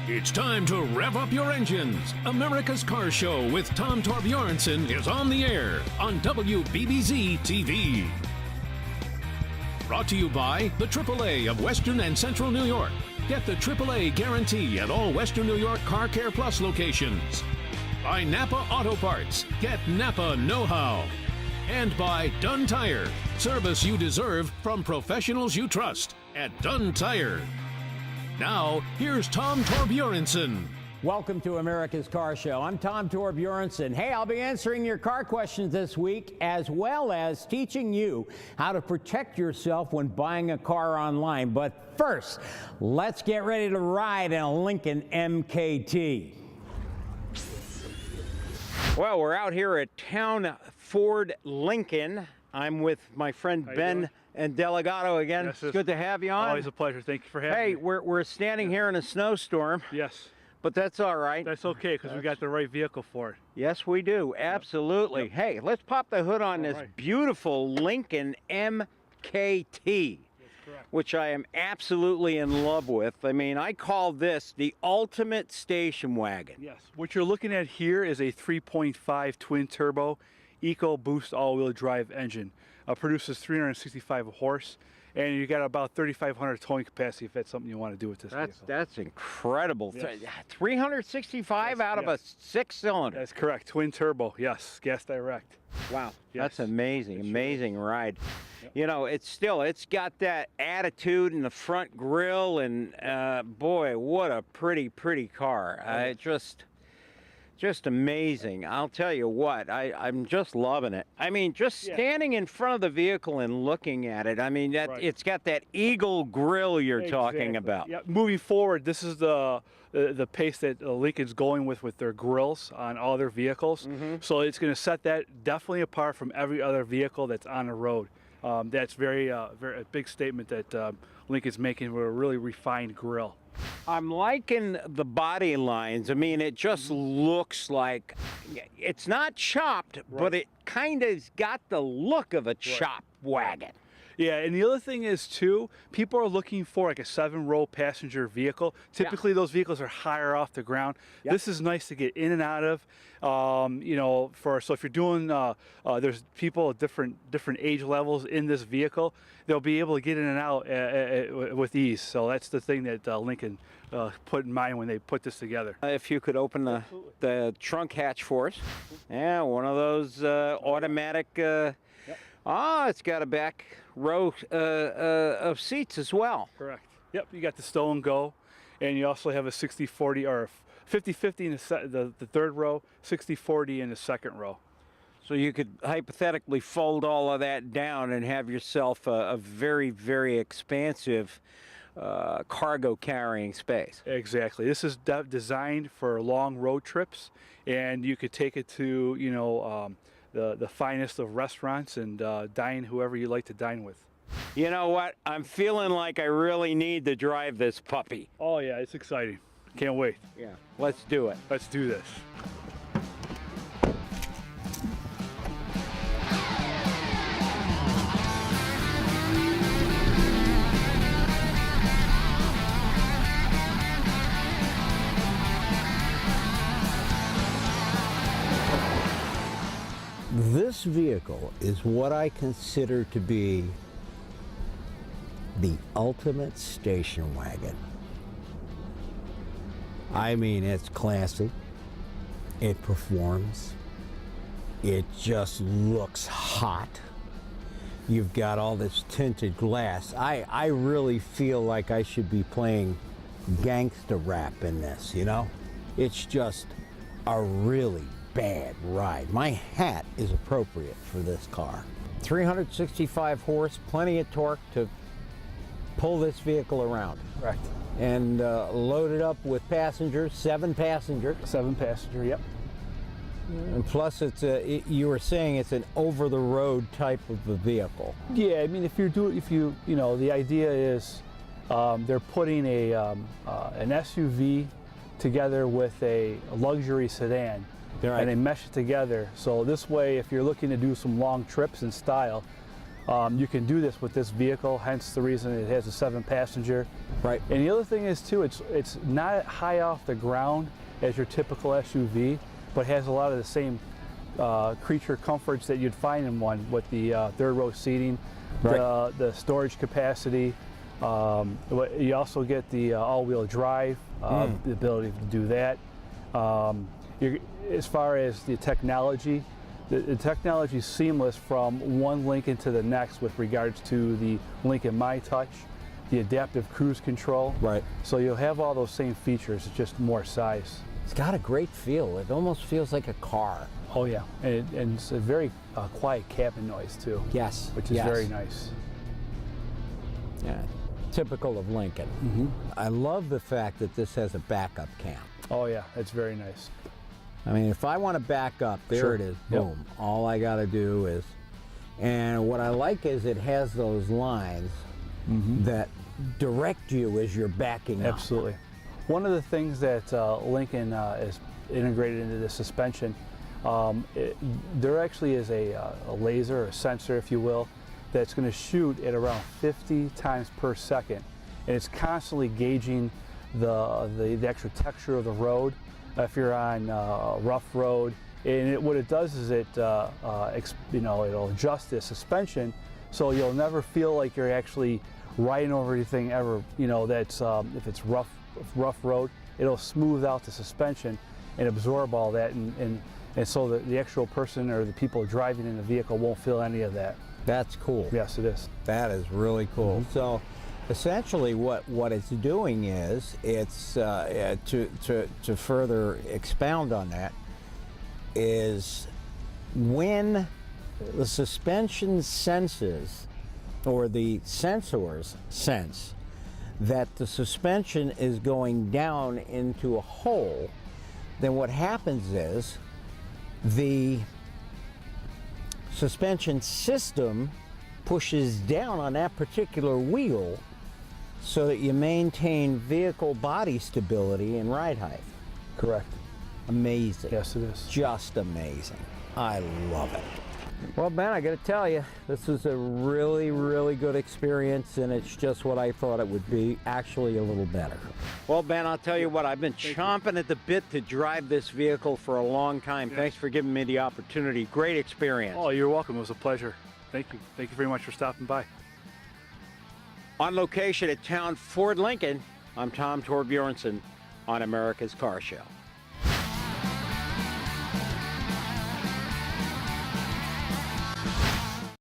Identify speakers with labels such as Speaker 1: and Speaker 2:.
Speaker 1: It's time to rev up your engines. America's Car Show with Tom Torbjornsen is on the air on WBBZ TV. Brought to you by the AAA of Western and Central New York. Get the AAA guarantee at all Western New York Car Care Plus locations. By Napa Auto Parts. Get Napa know-how. And by Dunn Tire. Service you deserve from professionals you trust at Dunn Tire. Now, here's Tom Torbjornsen.
Speaker 2: Welcome to America's Car Show. I'm Tom Torbjornsen. Hey, I'll be answering your car questions this week, as well as teaching you how to protect yourself when buying a car online. But first, let's get ready to ride in a Lincoln MKT. Well, we're out here at Towne Lincoln. I'm with my friend Ben Indelicato again.
Speaker 3: Yes,
Speaker 2: it's good to have you on.
Speaker 3: Always a pleasure. Thank you for having me.
Speaker 2: Hey, we're standing here in a snowstorm.
Speaker 3: Yes.
Speaker 2: But that's all right.
Speaker 3: That's okay, because we got the right vehicle for it.
Speaker 2: Yes, we do. Absolutely.
Speaker 3: Yep.
Speaker 2: Hey, let's pop the hood on this beautiful Lincoln MKT, which I am absolutely in love with. I mean, I call this the ultimate station wagon.
Speaker 3: Yes. What you're looking at here is a 3.5 twin turbo EcoBoost all-wheel drive engine. Produces 365 horse, and you got about 3,500 towing capacity if that's something you want to do with this vehicle.
Speaker 2: That's incredible. Yes. 365 out of a 6-cylinder.
Speaker 3: That's correct. Twin turbo. Yes. Gas direct.
Speaker 2: Wow.
Speaker 3: Yes.
Speaker 2: That's amazing. Amazing ride.
Speaker 3: Yep.
Speaker 2: You know, it's got that attitude in the front grille, and boy, what a pretty car. Just amazing. I'll tell you what, I'm just loving it. I mean, just standing in front of the vehicle and looking at it, I mean, it's got that eagle grill you're talking about.
Speaker 3: Yeah. Moving forward, this is the pace that Lincoln's going with their grills on all their vehicles. So it's going to set that definitely apart from every other vehicle that's on the road. That's very a big statement that Lincoln's making with a really refined grill.
Speaker 2: I'm liking the body lines. I mean, it just looks like it's not chopped, but it kind of's got the look of a chopped wagon.
Speaker 3: Yeah, and the other thing is, too, people are looking for like a 7-row passenger vehicle. Typically, those vehicles are higher off the ground. Yep. This is nice to get in and out of. You know, so if you're doing, there's people at different age levels in this vehicle. They'll be able to get in and out with ease. So that's the thing that Lincoln put in mind when they put this together.
Speaker 2: If you could open the trunk hatch for us. Yeah, one of those automatic. It's got a back row of seats as well.
Speaker 3: Correct. Yep, you got the stow and go, and you also have a 60-40 or 50-50 in the third row, 60-40 in the second row.
Speaker 2: So you could hypothetically fold all of that down and have yourself a very expansive cargo carrying space.
Speaker 3: Exactly. This is designed for long road trips, and you could take it to, you know, the finest of restaurants and dine whoever you like to dine with.
Speaker 2: You know what? I'm feeling like I really need to drive this puppy.
Speaker 3: Oh yeah, it's exciting. Can't wait.
Speaker 2: Yeah, let's do it.
Speaker 3: Let's do this.
Speaker 2: This vehicle is what I consider to be the ultimate station wagon. I mean, it's classy, it performs, it just looks hot. You've got all this tinted glass. I really feel like I should be playing gangsta rap in this, you know? It's just a really bad ride. My hat is appropriate for this car. 365 horse, plenty of torque to pull this vehicle around.
Speaker 3: Correct.
Speaker 2: And loaded up with passengers, 7 passengers.
Speaker 3: 7 passenger, yep.
Speaker 2: And plus, you were saying it's an over-the-road type of a vehicle.
Speaker 3: Yeah, I mean, you know, the idea is they're putting an SUV together with a luxury sedan.
Speaker 2: Right.
Speaker 3: And they mesh it together. So this way, if you're looking to do some long trips in style, You can do this with this vehicle, hence the reason it has a 7-passenger.
Speaker 2: Right.
Speaker 3: And the other thing is too, it's not high off the ground as your typical SUV, but has a lot of the same creature comforts that you'd find in one, with the 3rd row seating,
Speaker 2: Right.
Speaker 3: the storage capacity. You also get the all-wheel drive, the ability to do that. As far as the technology, the technology is seamless from one Lincoln to the next with regards to the Lincoln MyTouch, the adaptive cruise control.
Speaker 2: Right.
Speaker 3: So you'll have all those same features, it's just more size.
Speaker 2: It's got a great feel. It almost feels like a car.
Speaker 3: Oh yeah, and it's a very quiet cabin noise too.
Speaker 2: Yes.
Speaker 3: Which is very nice.
Speaker 2: Yeah. Typical of Lincoln. I love the fact that this has a backup cam.
Speaker 3: Oh yeah, it's very nice.
Speaker 2: I mean, if I want to back up, there
Speaker 3: Sure.
Speaker 2: it is,
Speaker 3: Yep.
Speaker 2: boom. All I got to do is, and what I like is it has those lines that direct you as you're backing up.
Speaker 3: Absolutely. One of the things that Lincoln is integrated into the suspension, there actually is a laser, a sensor, if you will, that's going to shoot at around 50 times per second, and it's constantly gauging the actual texture of the road. If you're on a rough road, and what it does is it'll adjust the suspension, so you'll never feel like you're actually riding over anything ever. That's if it's rough road, it'll smooth out the suspension and absorb all that, and so the actual person or the people driving in the vehicle won't feel any of that.
Speaker 2: That's cool.
Speaker 3: Yes, it is.
Speaker 2: That is really cool. So essentially what it's doing is it's to further expound on that is when the suspension senses, or the sensors sense that the suspension is going down into a hole, then what happens is the suspension system pushes down on that particular wheel so that you maintain vehicle body stability and ride height.
Speaker 3: Correct.
Speaker 2: Amazing.
Speaker 3: Yes, it is.
Speaker 2: Just amazing. I love it. Well, Ben, I got to tell you, this was a really, really good experience, and it's just what I thought it would be, actually a little better. Well, Ben, I'll tell you what, I've been chomping at the bit to drive this vehicle for a long time. Thanks for giving me the opportunity. Great experience.
Speaker 3: Oh, you're welcome. It was a pleasure. Thank you. Thank you very much for stopping by.
Speaker 2: On location at Towne Ford Lincoln, I'm Tom Torbjornsen on America's Car Show.